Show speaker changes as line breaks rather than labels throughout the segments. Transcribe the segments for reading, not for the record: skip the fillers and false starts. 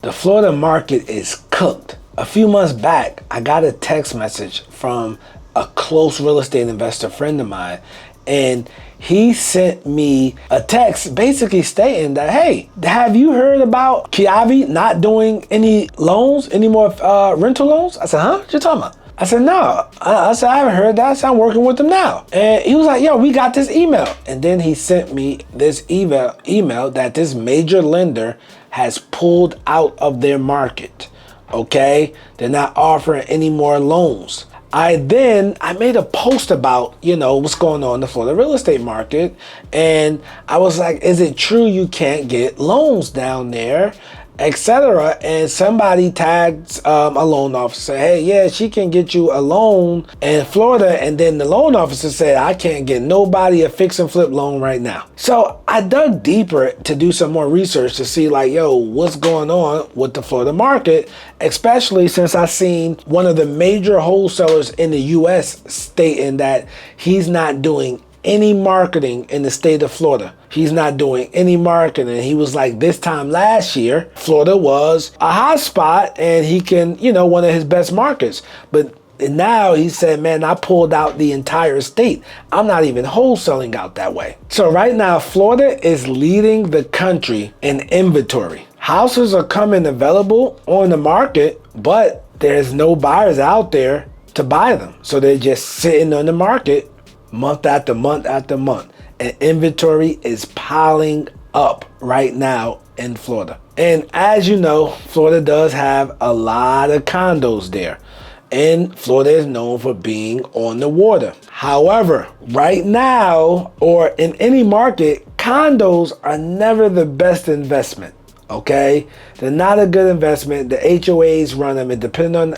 The Florida market is cooked. A few months back, I got a text message from a close real estate investor friend of mine, and he sent me a text basically stating that, hey, have you heard about Kiavi not doing any loans, any more rental loans? I said, huh? What you talking about? I said, no. I said, I haven't heard that. I said, I'm working with them now. And he was like, yo, we got this email. And then he sent me this email that this major lender has pulled out of their market. Okay? They're not offering any more loans. I made a post about, what's going on in the Florida real estate market. And I was like, is it true you can't get loans down there, etc.? And somebody tagged a loan officer, hey, yeah, she can get you a loan in Florida. And then the loan officer said, I can't get nobody a fix and flip loan right now. So I dug deeper to do some more research to see what's going on with the Florida market, especially since I seen one of the major wholesalers in the US stating that he's not doing any marketing in the state of Florida. He's not doing any marketing. He was like, this time last year, Florida was a hot spot and he can, one of his best markets. But now he said, man, I pulled out the entire state. I'm not even wholesaling out that way. So right now, Florida is leading the country in inventory. Houses are coming available on the market, but there's no buyers out there to buy them. So they're just sitting on the market month after month after month. And inventory is piling up right now in Florida. And as you know, Florida does have a lot of condos there. And Florida is known for being on the water. However, right now, or in any market, condos are never the best investment, okay? They're not a good investment. The HOAs run them, and depending on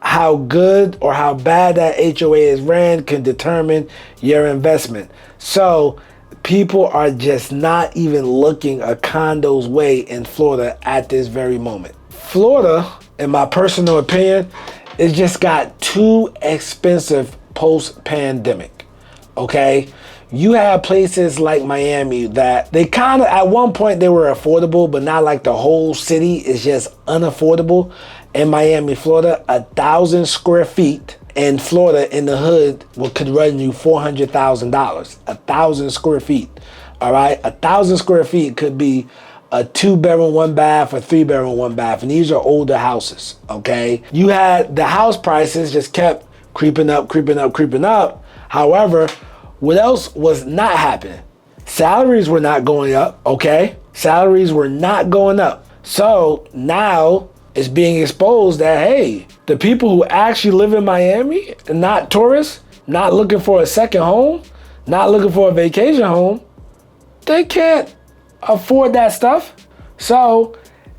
how good or how bad that HOA is ran can determine your investment. So people are just not even looking a condo's way in Florida at this very moment. Florida, in my personal opinion, it just got too expensive post-pandemic, okay? You have places like Miami that they kind of, at one point they were affordable, but not like the whole city is just unaffordable. In Miami, Florida, 1,000 square feet in Florida in the hood could run you $400,000. 1,000 square feet, all right? 1,000 square feet could be a 2-bedroom, 1-bath, or 3-bedroom, 1-bath, and these are older houses, okay? You had the house prices just kept creeping up. However, what else was not happening? Salaries were not going up, okay? Salaries were not going up. So now it's being exposed that, hey, the people who actually live in Miami and not tourists, not looking for a second home, not looking for a vacation home, they can't afford that stuff. So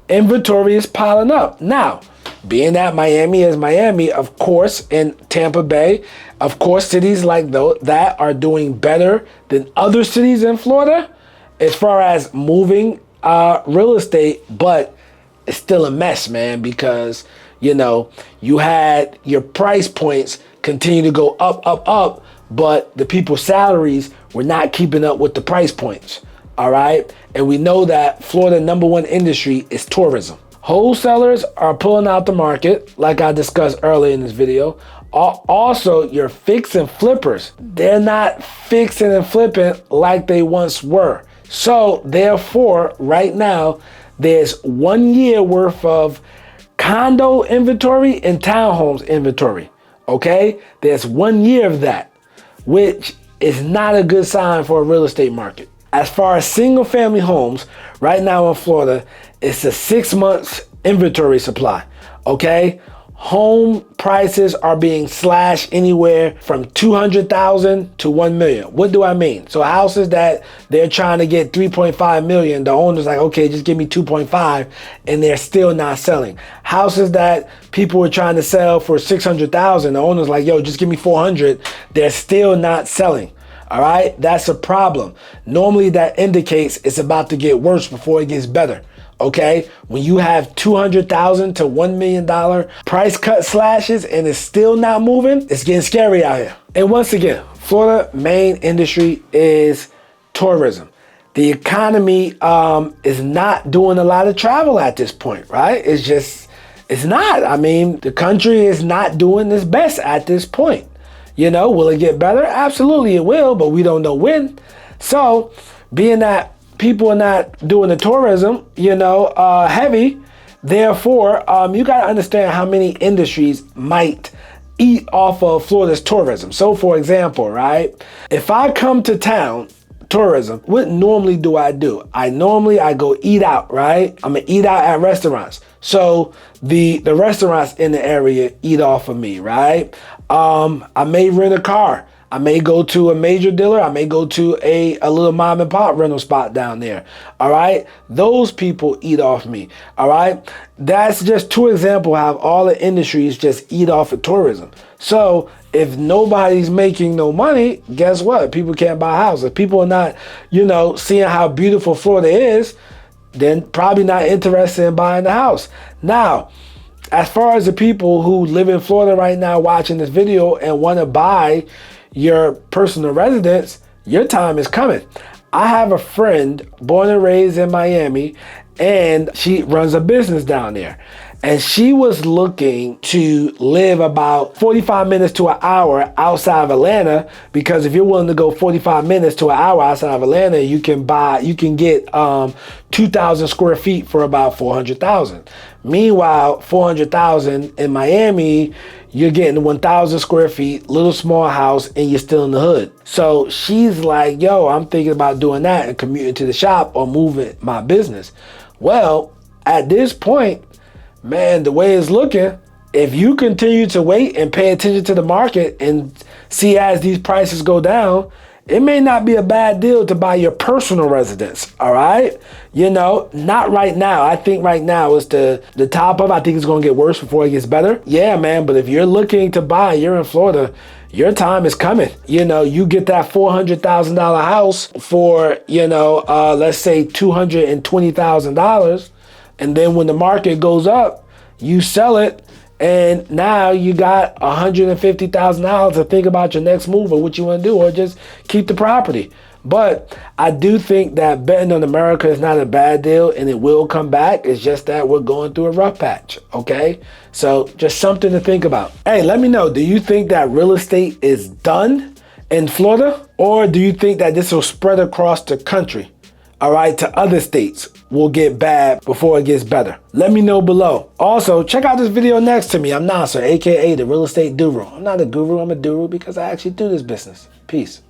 inventory is piling up. Now, being that Miami is Miami, of course, in Tampa Bay, of course, cities like that are doing better than other cities in Florida as far as moving real estate, but it's still a mess, man, because, you had your price points continue to go up, but the people's salaries were not keeping up with the price points, all right? And we know that Florida #1 industry is tourism. Wholesalers are pulling out the market, like I discussed earlier in this video. Also, your fix and flippers, they're not fixing and flipping like they once were. So therefore, right now, there's 1 year worth of condo inventory and townhomes inventory, okay? There's 1 year of that, which is not a good sign for a real estate market. As far as single family homes, right now in Florida, it's a 6 months inventory supply, okay? Home prices are being slashed anywhere from $200,000 to $1 million. What do I mean? So houses that they're trying to get $3.5 million, the owner's like, okay, just give me 2.5, and they're still not selling. Houses that people were trying to sell for $600,000, the owner's like, yo, just give me 400, they're still not selling. All right, that's a problem. Normally that indicates it's about to get worse before it gets better. Okay, when you have $200,000 to $1 million price cut slashes and it's still not moving, it's getting scary out here. And once again, Florida main industry is tourism. the economy is not doing a lot of travel at this point, right? It's not. I mean, the country is not doing its best at this point. You know, will it get better? Absolutely it will, but we don't know when. So, being that people are not doing the tourism, heavy, therefore, you got to understand how many industries might eat off of Florida's tourism. So, for example, right, if I come to town, tourism, what normally do? I go eat out, right? I'm gonna eat out at restaurants. So the restaurants in the area eat off of me, right? I may rent a car. I may go to a major dealer. I may go to a little mom and pop rental spot down there. All right. Those people eat off me. All right. That's just two examples how all the industries just eat off of tourism. So if nobody's making no money, guess what? People can't buy houses. If people are not, seeing how beautiful Florida is, then probably not interested in buying the house. Now, as far as the people who live in Florida right now watching this video and want to buy your personal residence, your time is coming. I have a friend born and raised in Miami, and she runs a business down there. And she was looking to live about 45 minutes to an hour outside of Atlanta, because if you're willing to go 45 minutes to an hour outside of Atlanta, you can get 2,000 square feet for about 400,000. Meanwhile, 400,000 in Miami, you're getting 1,000 square feet, little small house, and you're still in the hood. So she's like, yo, I'm thinking about doing that and commuting to the shop or moving my business. Well, at this point, man, the way it's looking, if you continue to wait and pay attention to the market and see as these prices go down, it may not be a bad deal to buy your personal residence, all right? Not right now. I think right now is the top of. I think it's going to get worse before it gets better. Yeah, man, but if you're looking to buy, you're in Florida, your time is coming. You get that $400,000 house for, let's say $220,000. And then when the market goes up, you sell it, and now you got $150,000 to think about your next move or what you want to do, or just keep the property. But I do think that betting on America is not a bad deal, and it will come back. It's just that we're going through a rough patch, okay? So just something to think about. Hey, let me know, do you think that real estate is done in Florida? Or do you think that this will spread across the country? All right, to other states will get bad before it gets better. Let me know below. Also, check out this video next to me. I'm Nasser, aka the Real Estate Guru. I'm not a guru, I'm a guru because I actually do this business. Peace.